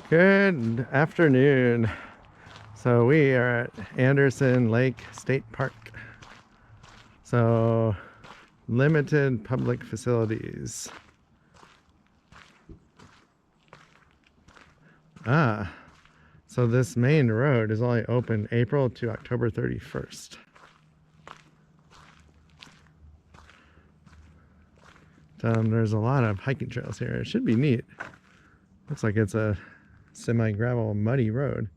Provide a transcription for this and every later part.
Good afternoon. So we are at Anderson Lake State Park. So limited public facilities. So this main road is only open April to October 31st. There's a lot of hiking trails here. It should be neat. Looks like it's a semi-gravel muddy road.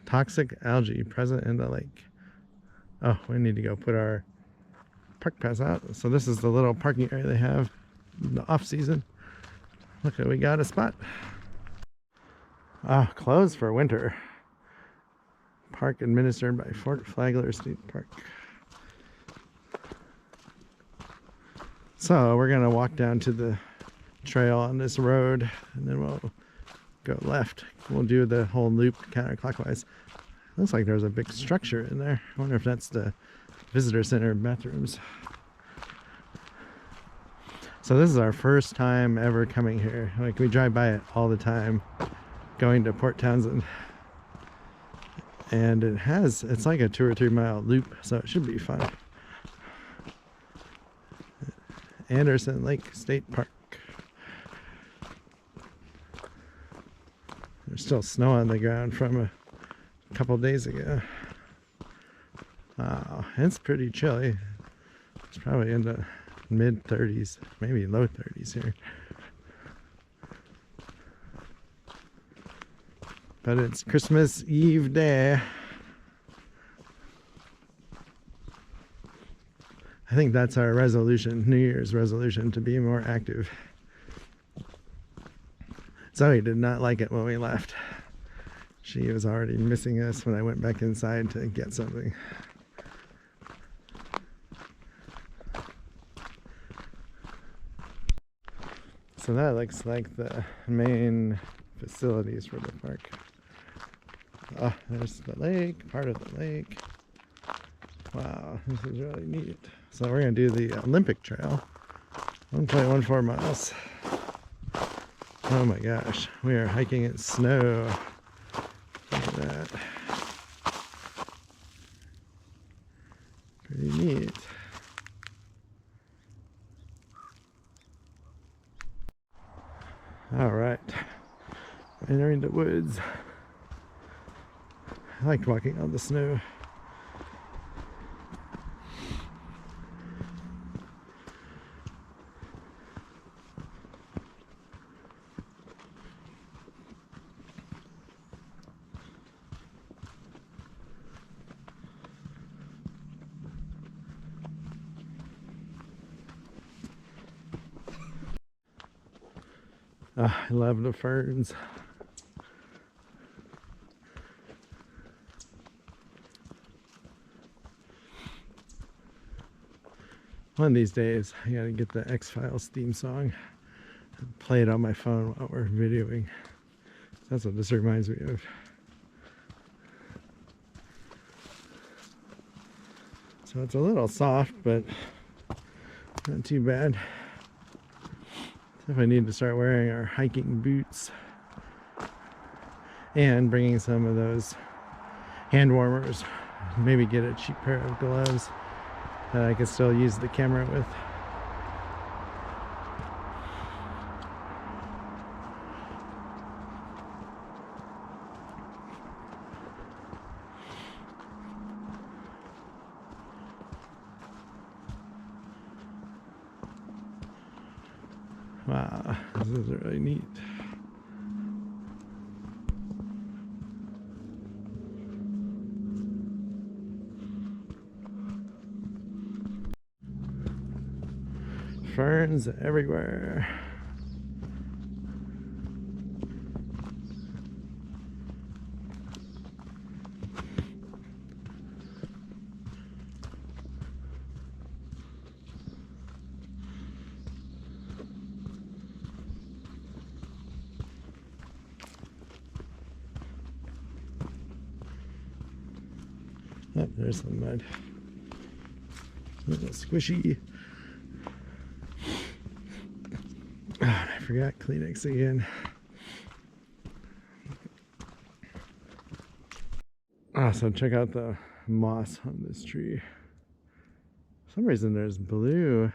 Toxic algae present in the lake. Oh, we need to go put our park pass out. So this is the little parking area they have in the off season. Look, we got a spot. Closed for winter. Park administered by Fort Flagler State Park. So we're gonna walk down to the trail on this road and then we'll go left. We'll do the whole loop counterclockwise. Looks like there's a big structure in there. I wonder if that's the visitor center bathrooms. So this is our first time ever coming here. Like, we drive by it all the time going to Port Townsend, and it's like a 2 or 3 mile loop, so it should be fun. Anderson Lake State Park. There's still snow on the ground from a couple days ago. Wow, it's pretty chilly. It's probably in the mid 30s, maybe low 30s here. But it's Christmas Eve day. I think that's our resolution, New Year's resolution, to be more active. Zoe did not like it when we left. She was already missing us when I went back inside to get something. So that looks like the main facilities for the park. Oh, there's the lake, part of the lake. Wow, this is really neat. So we're gonna do the Olympic Trail, 1.14 miles. Oh my gosh, we are hiking in snow. Look at that. Pretty neat. All right, entering the woods. I liked walking on the snow. I love the ferns. One of these days, I gotta get the X-Files theme song and play it on my phone while we're videoing. That's what this reminds me of. So it's a little soft, but not too bad. If I need to start wearing our hiking boots and bringing some of those hand warmers, maybe get a cheap pair of gloves that I can still use the camera with. Wow, this is really neat. Ferns everywhere. Oh, there's some mud. A little squishy. Oh, my forgot Kleenex again. So check out the moss on this tree. For some reason there's blue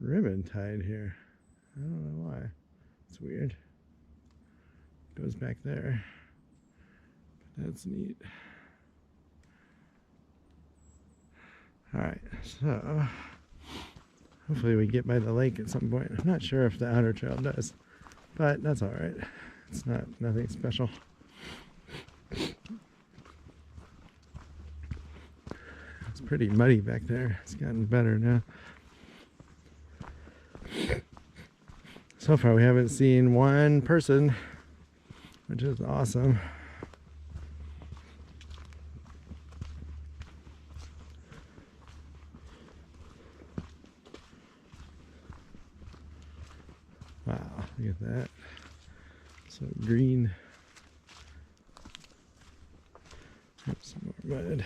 ribbon tied here. I don't know why. It's weird. Goes back there. But that's neat. Alright, so hopefully we get by the lake at some point. I'm not sure if the outer trail does, but that's alright. It's nothing special. It's pretty muddy back there. It's gotten better now. So far we haven't seen one person, which is awesome. Wow, look at that. So green. Oops, some more mud.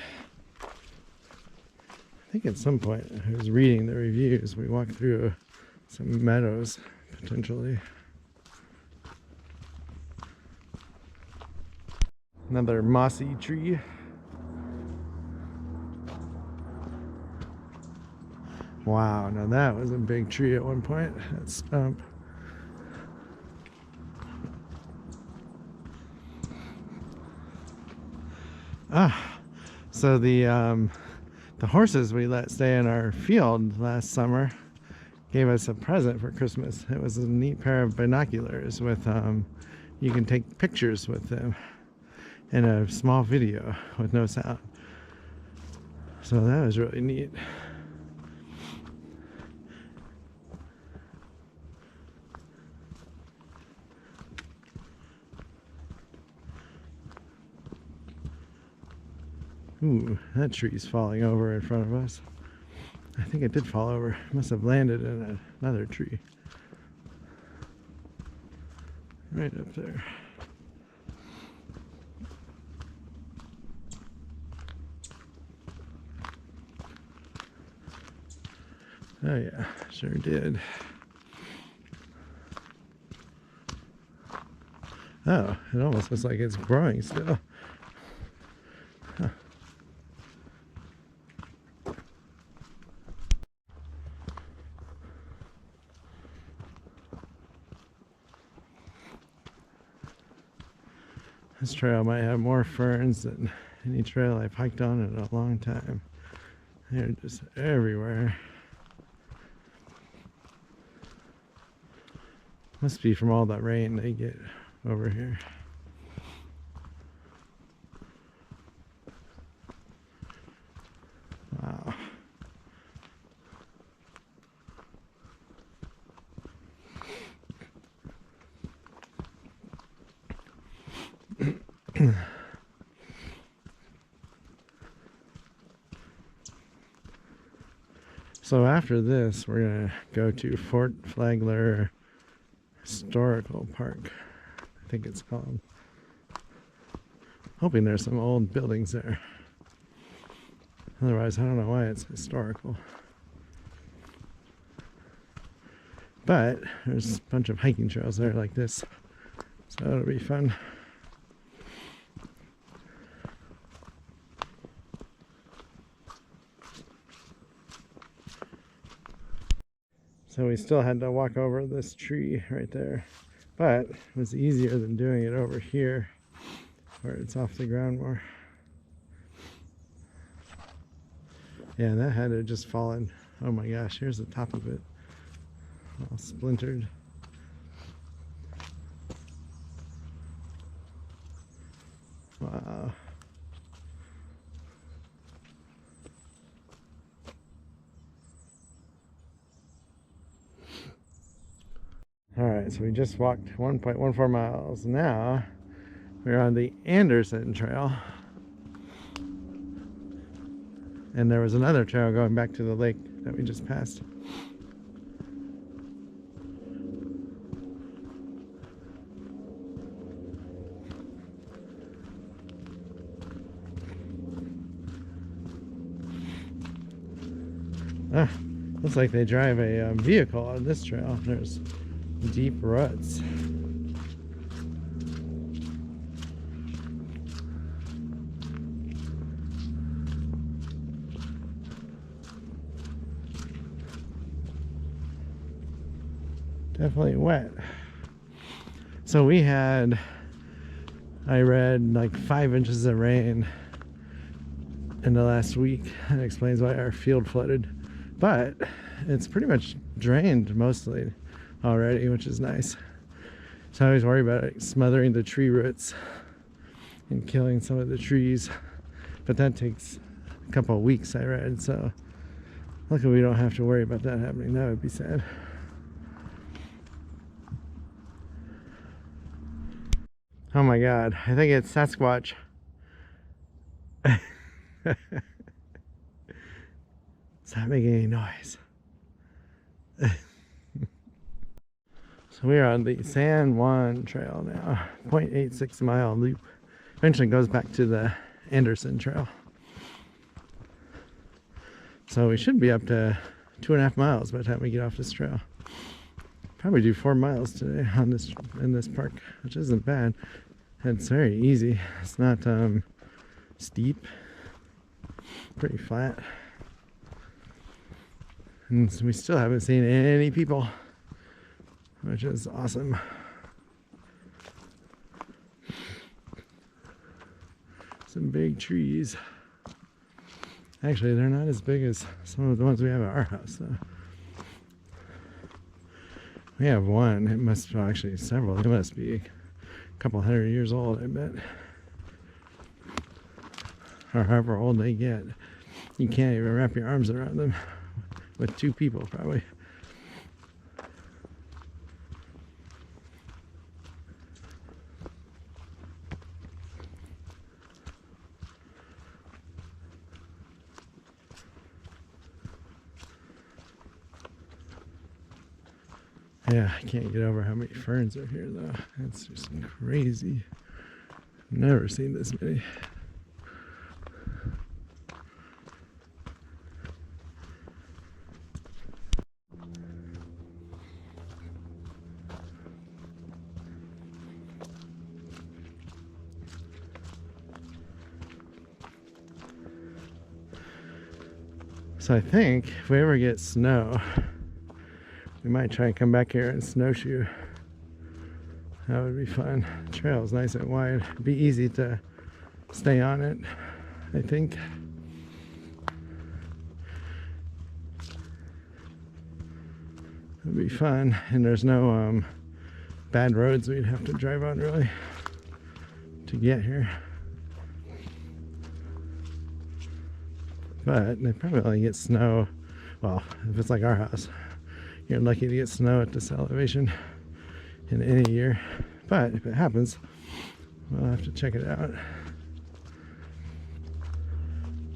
I think at some point I was reading the reviews. We walked through some meadows potentially. Another mossy tree. Wow, now that was a big tree at one point. That stump. So the horses we let stay in our field last summer gave us a present for Christmas. It was a neat pair of binoculars with you can take pictures with them and a small video with no sound. So that was really neat. Ooh, that tree's falling over in front of us. I think it did fall over. It must have landed in another tree. Right up there. Oh yeah, sure did. Oh, it almost looks like it's growing still. Huh. This trail might have more ferns than any trail I've hiked on in a long time. They're just everywhere. Must be from all that rain they get over here. Wow. So after this, we're gonna go to Fort Flagler Historical Park, I think it's called. Hoping there's some old buildings there. Otherwise, I don't know why it's historical. But there's a bunch of hiking trails there like this, so it'll be fun. So we still had to walk over this tree right there, but it was easier than doing it over here where it's off the ground more. Yeah, that had to just fallen. Oh my gosh, here's the top of it, all splintered. Wow. Alright, so we just walked 1.14 miles. Now we're on the Anderson Trail. And there was another trail going back to the lake that we just passed. Looks like they drive a vehicle on this trail. There's deep ruts. Definitely wet. So we had, I read, like 5 inches of rain in the last week. That explains why our field flooded. But it's pretty much drained mostly already, which is nice. So I always worry about it smothering the tree roots and killing some of the trees. But that takes a couple of weeks, I read. So luckily we don't have to worry about that happening. That would be sad. Oh my God, I think it's Sasquatch. It's not making any noise. So we are on the San Juan Trail now, 0.86 mile loop. Eventually goes back to the Anderson Trail. So we should be up to 2.5 miles by the time we get off this trail. Probably do 4 miles today on this in this park, which isn't bad. It's very easy. It's not steep, pretty flat. And so we still haven't seen any people, which is awesome. Some big trees. Actually, they're not as big as some of the ones we have at our house, though. We have one. It must, well, actually several. It must be a couple 100 years old, I bet. Or however old they get. You can't even wrap your arms around them with 2 people, probably. Yeah, I can't get over how many ferns are here, though. It's just crazy. Never seen this many. So I think if we ever get snow, we might try and come back here and snowshoe. That would be fun. The trail is nice and wide. It'd be easy to stay on it, I think. It'd be fun, and there's no bad roads we'd have to drive on really to get here. But they probably only get snow, well, if it's like our house, you're lucky to get snow at this elevation in any year. But if it happens, we'll have to check it out.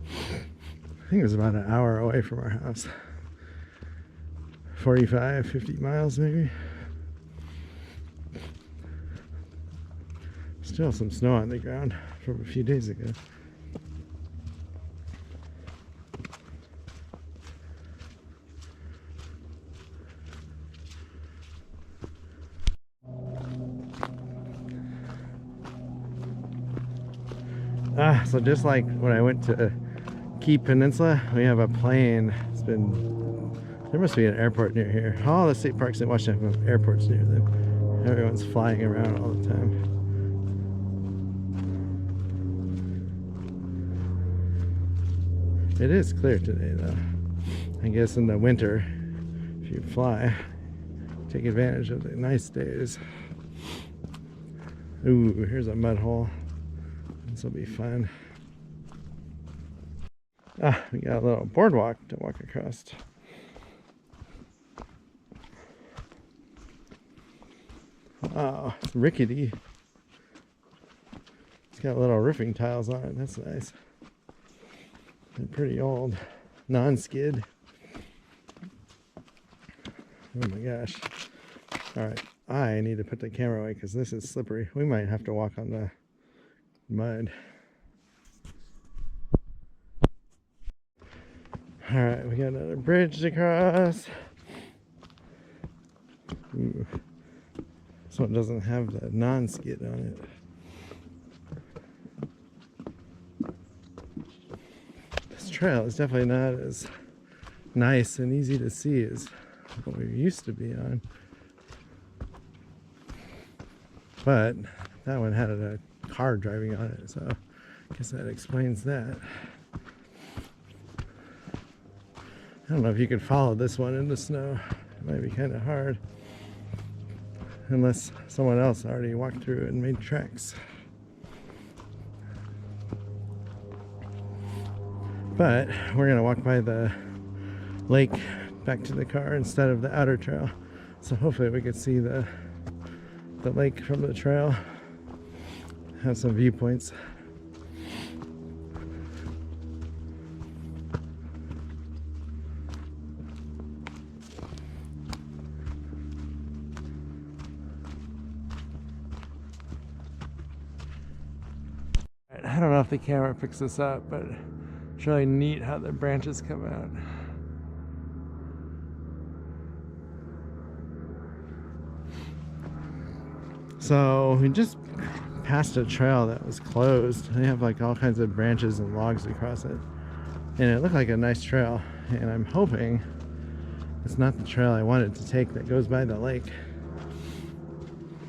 I think it was about an hour away from our house. 45, 50 miles maybe. Still some snow on the ground from a few days ago. So just like when I went to Key Peninsula, we have a plane. It's been, there must be an airport near here. All the state parks in Washington have airports near them. Everyone's flying around all the time. It is clear today though. I guess in the winter, if you fly, take advantage of the nice days. Ooh, here's a mud hole. This will be fun. We got a little boardwalk to walk across. Oh, it's rickety. It's got little roofing tiles on it. That's nice. They're pretty old. Non-skid. Oh my gosh. Alright, I need to put the camera away because this is slippery. We might have to walk on the mud. Alright, we got another bridge to cross. Ooh, So it doesn't have the non-skid on it. This trail is definitely not as nice and easy to see as what we used to be on. But that one had a car driving on it, so I guess that explains that. I don't know if you could follow this one in the snow. It might be kind of hard. Unless someone else already walked through it and made tracks. But we're gonna walk by the lake back to the car instead of the outer trail. So hopefully we could see the lake from the trail. Have some viewpoints. I don't know if the camera picks this up, but it's really neat how the branches come out. So we just passed a trail that was closed. They have like all kinds of branches and logs across it. And it looked like a nice trail. And I'm hoping it's not the trail I wanted to take that goes by the lake.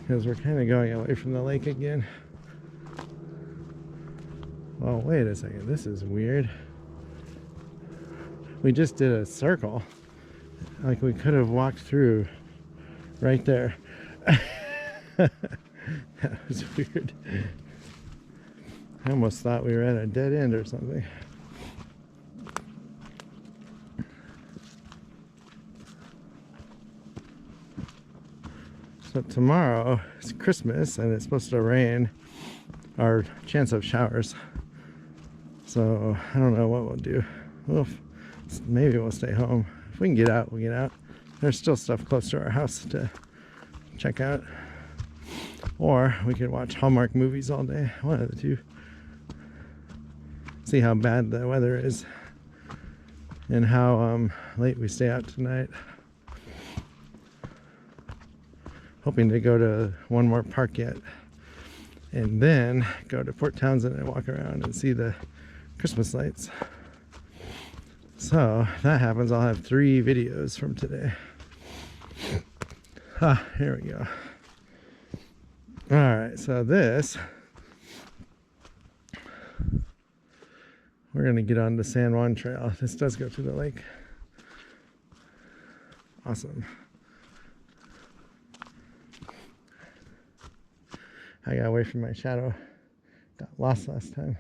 Because we're kind of going away from the lake again. Oh, wait a second. This is weird. We just did a circle. Like we could have walked through right there. That was weird. I almost thought we were at a dead end or something. So tomorrow is Christmas and it's supposed to rain, or chance of showers. So I don't know what we'll do. Well, maybe we'll stay home. If we can get out, we'll get out. There's still stuff close to our house to check out. Or we could watch Hallmark movies all day. One of the two. See how bad the weather is and how late we stay out tonight. Hoping to go to one more park yet. And then go to Port Townsend and walk around and see the Christmas lights. So if that happens, I'll have 3 videos from today. Here we go. Alright, so this, we're going to get on the San Juan Trail. This does go to the lake. Awesome. I got away from my shadow. Got lost last time.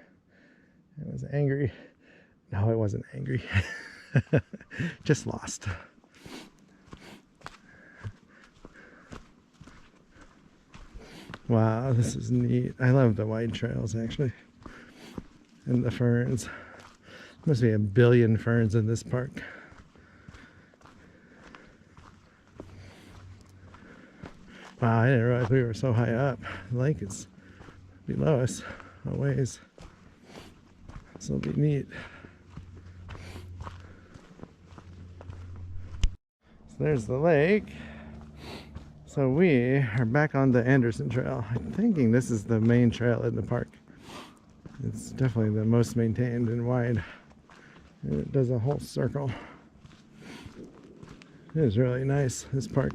I was angry. No, I wasn't angry. Just lost. Wow, this is neat. I love the wide trails, actually. And the ferns. There must be a billion ferns in this park. Wow, I didn't realize we were so high up. The lake is below us a ways. This will be neat. So there's the lake. So we are back on the Anderson Trail. I'm thinking this is the main trail in the park. It's definitely the most maintained and wide. And it does a whole circle. It is really nice, this park.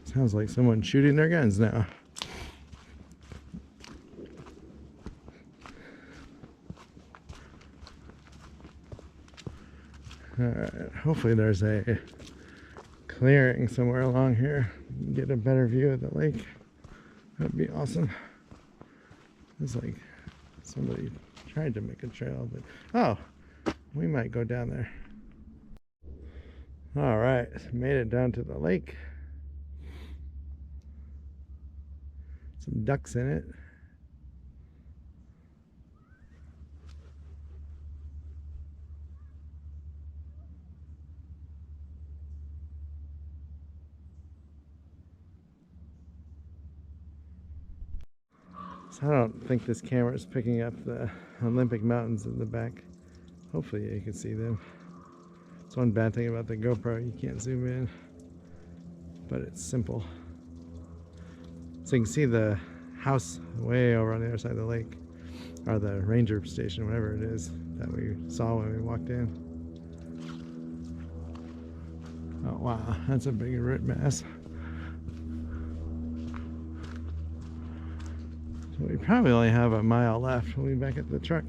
Sounds like someone shooting their guns now. Alright, hopefully there's a clearing somewhere along here. Get a better view of the lake. That'd be awesome. It's like somebody tried to make a trail, but oh, we might go down there. Alright, made it down to the lake. Some ducks in it. So I don't think this camera is picking up the Olympic Mountains in the back. Hopefully you can see them. It's That's one bad thing about the GoPro, you can't zoom in, but it's simple. So you can see the house way over on the other side of the lake, or the ranger station, whatever it is that we saw when we walked in. Oh wow, that's a big root mass. So we probably only have a mile left. We'll be back at the truck.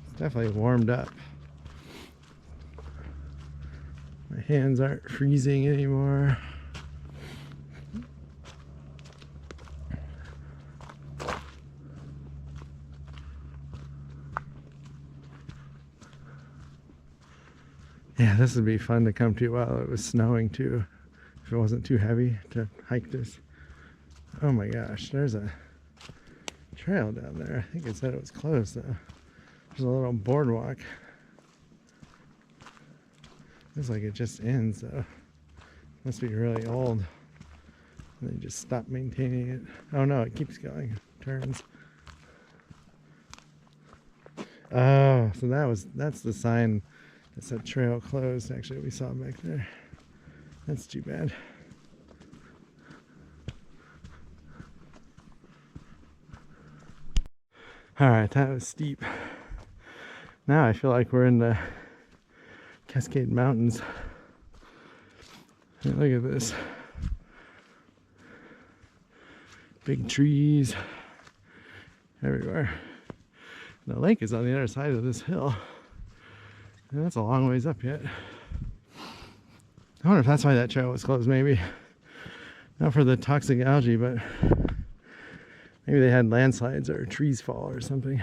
It's definitely warmed up. My hands aren't freezing anymore. Yeah, this would be fun to come to while it was snowing too, if it wasn't too heavy to hike this. Oh my gosh, there's a trail down there. I think it said it was closed though. There's a little boardwalk. Looks like it just ends though. Must be really old. And they just stopped maintaining it. Oh no, it keeps going. Turns. Oh, so that's the sign that said trail closed. Actually, we saw back there. That's too bad. Alright, that was steep. Now I feel like we're in the Cascade Mountains. Hey, look at this. Big trees everywhere. The lake is on the other side of this hill. And that's a long ways up yet. I wonder if that's why that trail was closed, maybe. Not for the toxic algae, but maybe they had landslides or trees fall or something.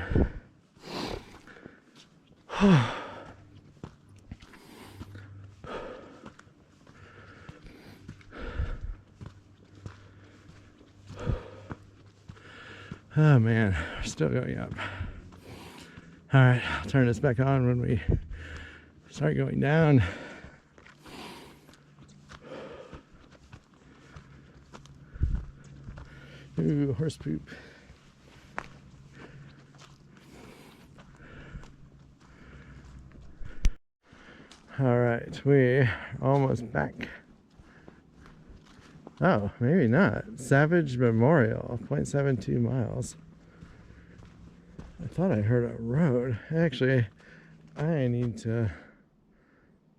Oh man, we're still going up. Alright, I'll turn this back on when we start going down. Ooh, horse poop. Alright, we're almost back. Oh, maybe not. Savage Memorial, 0.72 miles. I thought I heard a road. Actually, I need to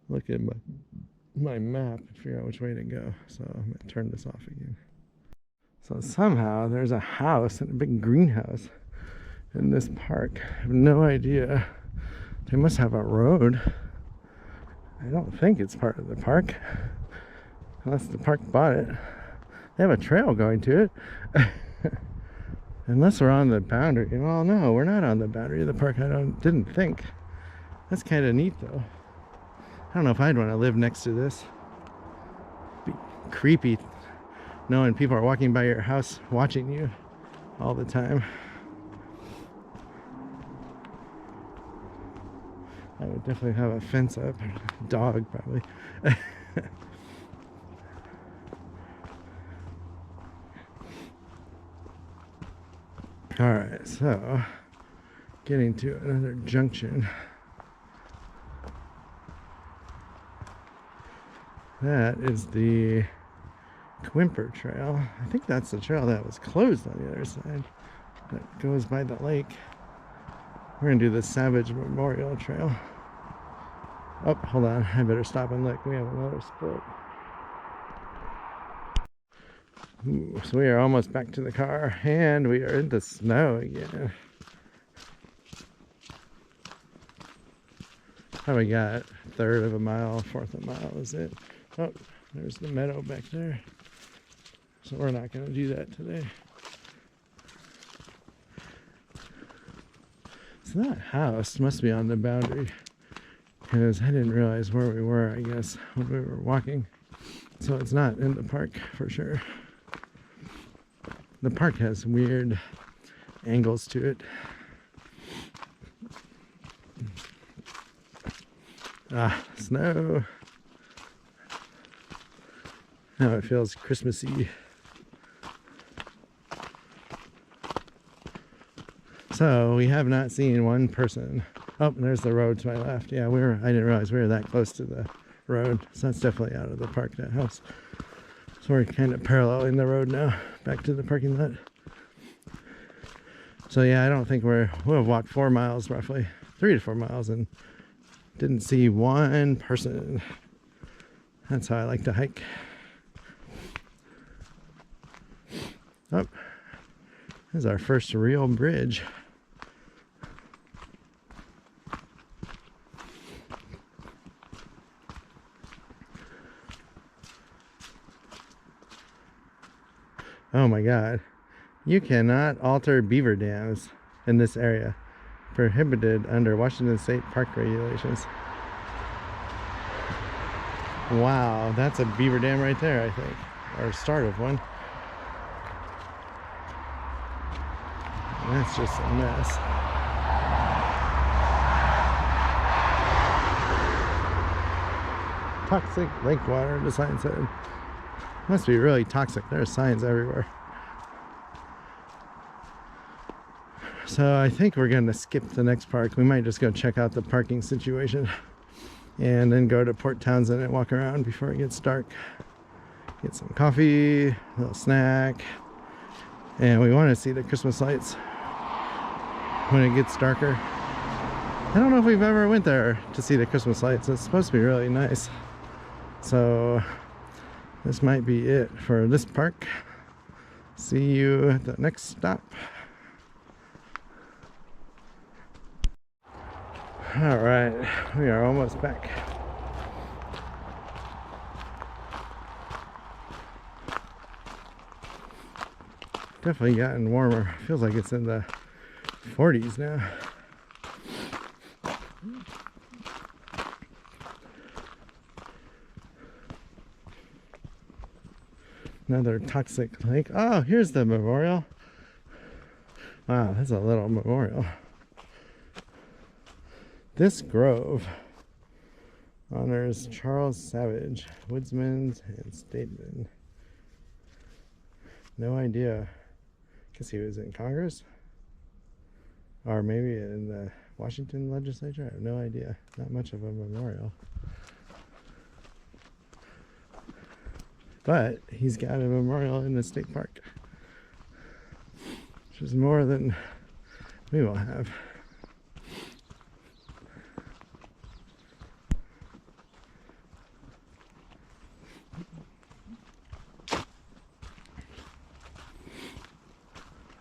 look at my map and figure out which way to go. So I'm going to turn this off again. So somehow there's a house, a big greenhouse in this park. I have no idea. They must have a road. I don't think it's part of the park. Unless the park bought it. They have a trail going to it. Unless we're on the boundary. Well, no, we're not on the boundary of the park. Didn't think. That's kind of neat, though. I don't know if I'd want to live next to this. Be creepy knowing people are walking by your house watching you all the time. I would definitely have a fence up. Dog, probably. Alright, so getting to another junction. That is the Crimper Trail. I think that's the trail that was closed on the other side. That goes by the lake. We're gonna do the Savage Memorial Trail. Oh, hold on. I better stop and look. We have another split. Ooh, so we are almost back to the car, and we are in the snow again. Probably got a third of a mile, fourth of a mile is it. Oh, there's the meadow back there. So we're not going to do that today. So that house must be on the boundary, because I didn't realize where we were, I guess, when we were walking. So it's not in the park for sure. The park has weird angles to it. Ah, snow. Now it feels Christmassy. So we have not seen one person. Oh, there's the road to my left. Yeah, I didn't realize we were that close to the road. So that's definitely out of the park, that house. So we're kind of paralleling the road now, back to the parking lot. So yeah, I don't think we'll have walked 4 miles roughly, 3 to 4 miles, and didn't see one person. That's how I like to hike. Oh, this is our first real bridge. Oh my God. You cannot alter beaver dams in this area. Prohibited under Washington State Park regulations. Wow, that's a beaver dam right there, I think. Or start of one. That's just a mess. Toxic lake water, the sign said. Must be really toxic. There are signs everywhere. So I think we're going to skip the next park. We might just go check out the parking situation and then go to Port Townsend and walk around before it gets dark. Get some coffee, a little snack, and we want to see the Christmas lights when it gets darker. I don't know if we've ever went there to see the Christmas lights. It's supposed to be really nice. So this might be it for this park. See you at the next stop. All right, we are almost back. Definitely gotten warmer. Feels like it's in the 40s now. Another toxic lake. Oh, here's the memorial. Wow, that's a little memorial. This grove honors Charles Savage, woodsman and statesman. No idea. Guess he was in Congress? Or maybe in the Washington legislature? I have no idea. Not much of a memorial. But he's got a memorial in the state park, which is more than we will have.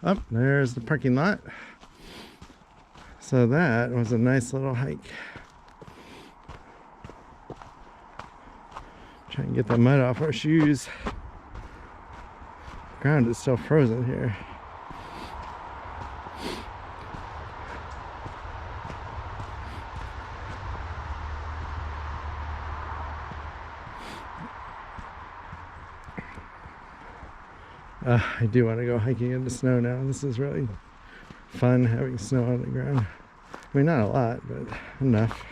Up there's the parking lot. So that was a nice little hike. Try and get the mud off our shoes. Ground is still frozen here. I do want to go hiking in the snow now. This is really fun having snow on the ground. I mean, not a lot, but enough.